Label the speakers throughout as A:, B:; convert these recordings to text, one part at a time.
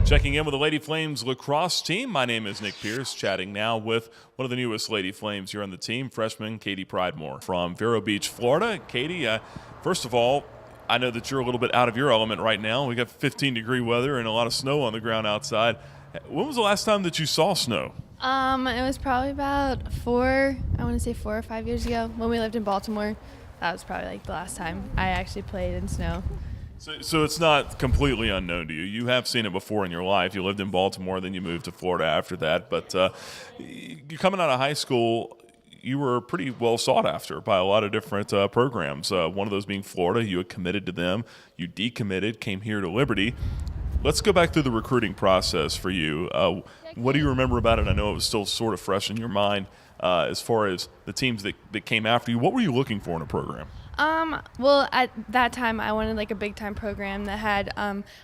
A: Checking in with the Lady Flames lacrosse team. My name is Nick Pierce, chatting now with one of the newest Lady Flames here on the team, freshman Katy Pridemore from Vero Beach, Florida. Katy, first of all, I know that you're a little bit out of your element right now. We got 15-degree weather and a lot of snow on the ground outside. When was the last time that you saw snow?
B: It was probably about 4 or 5 years ago when we lived in Baltimore. That was probably like the last time I actually played in snow.
A: So it's not completely unknown to you. You have seen it before in your life. You lived in Baltimore, then you moved to Florida after that. But you're coming out of high school, you were pretty well sought after by a lot of different programs. One of those being Florida. You had committed to them. You decommitted, came here to Liberty. Let's go back through the recruiting process for you. What do you remember about it? I know it was still sort of fresh in your mind as far as the teams that came after you. What were you looking for in a program?
B: Well, at that time, I wanted like a big-time program that had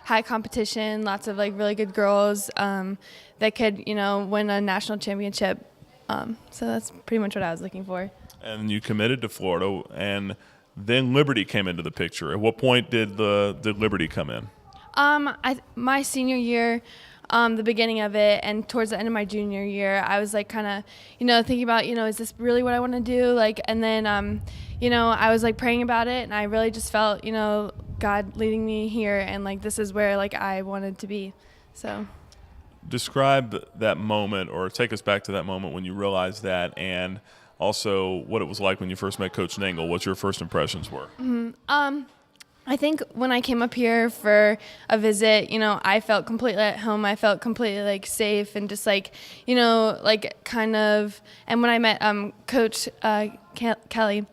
B: high competition, lots of like really good girls that could, win a national championship. So that's pretty much what I was looking for.
A: And you committed to Florida, and then Liberty came into the picture. At what point did Liberty come in?
B: My senior year, the beginning of it, and towards the end of my junior year, I was like kind of, thinking about, is this really what I want to do? Like, and then, I was like praying about it, and I really just felt, God leading me here, and like this is where like I wanted to be. So,
A: describe that moment, or take us back to that moment when you realized that, and also what it was like when you first met Coach Nangle. What your first impressions were?
B: I think when I came up here for a visit, I felt completely at home. I felt completely like safe and just like, like kind of. And when I met Coach Kelly,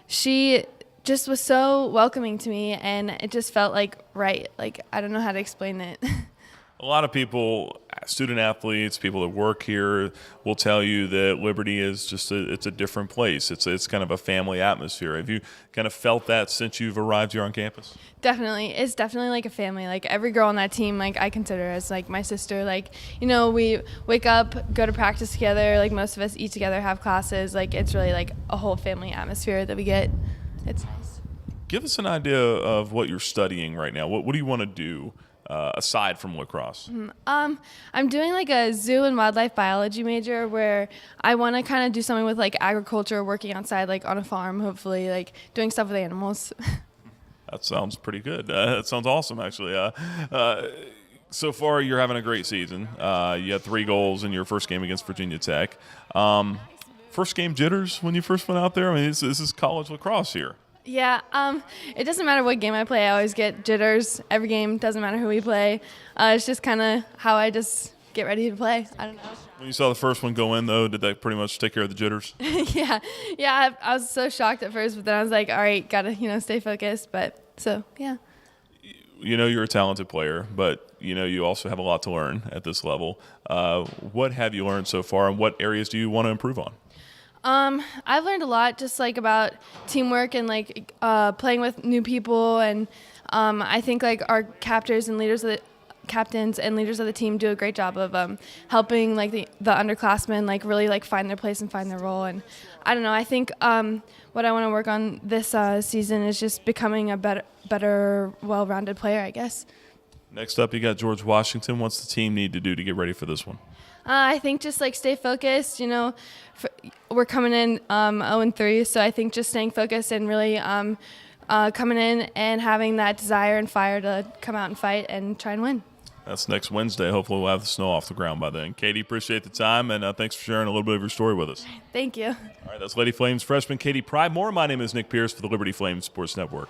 B: she just was so welcoming to me, and it just felt like right. Like I don't know how to explain it.
A: A lot of people, student athletes, people that work here, will tell you that Liberty is just it's a different place. It's kind of a family atmosphere. Have you kind of felt that since you've arrived here on campus?
B: Definitely. It's definitely like a family. Like every girl on that team, like I consider as like my sister. Like, we wake up, go to practice together. Like most of us eat together, have classes. Like it's really like a whole family atmosphere that we get. It's nice.
A: Give us an idea of what you're studying right now. What do you want to do? Aside from lacrosse?
B: I'm doing like a zoo and wildlife biology major where I want to kind of do something with like agriculture, working outside like on a farm, hopefully like doing stuff with animals.
A: That sounds pretty good. That sounds awesome, actually. So far, you're having a great season. You had 3 goals in your first game against Virginia Tech. First game jitters when you first went out there? I mean, this is college lacrosse here.
B: Yeah, it doesn't matter what game I play. I always get jitters every game. Doesn't matter who we play. It's just kind of how I just get ready to play. I don't know.
A: When you saw the first one go in, though, did that pretty much take care of the jitters?
B: Yeah. I was so shocked at first, but then I was like, all right, gotta stay focused. But so yeah.
A: You're a talented player, but you also have a lot to learn at this level. What have you learned so far, and what areas do you want to improve on?
B: I've learned a lot just like about teamwork and like playing with new people, and I think like our captains and leaders of the team do a great job of helping like the underclassmen like really like find their place and find their role. And I don't know, I think what I want to work on this season is just becoming a better well-rounded player, I guess. Next
A: up, you got George Washington. What's the team need to do to get ready for this one?
B: I think just like stay focused. We're coming in 0-3, so I think just staying focused and really coming in and having that desire and fire to come out and fight and try and win.
A: That's next Wednesday. Hopefully we'll have the snow off the ground by then. Katy, appreciate the time, and thanks for sharing a little bit of your story with us.
B: Thank you.
A: All right, that's Lady Flames freshman Katy Pridemore. My name is Nick Pierce for the Liberty Flames Sports Network.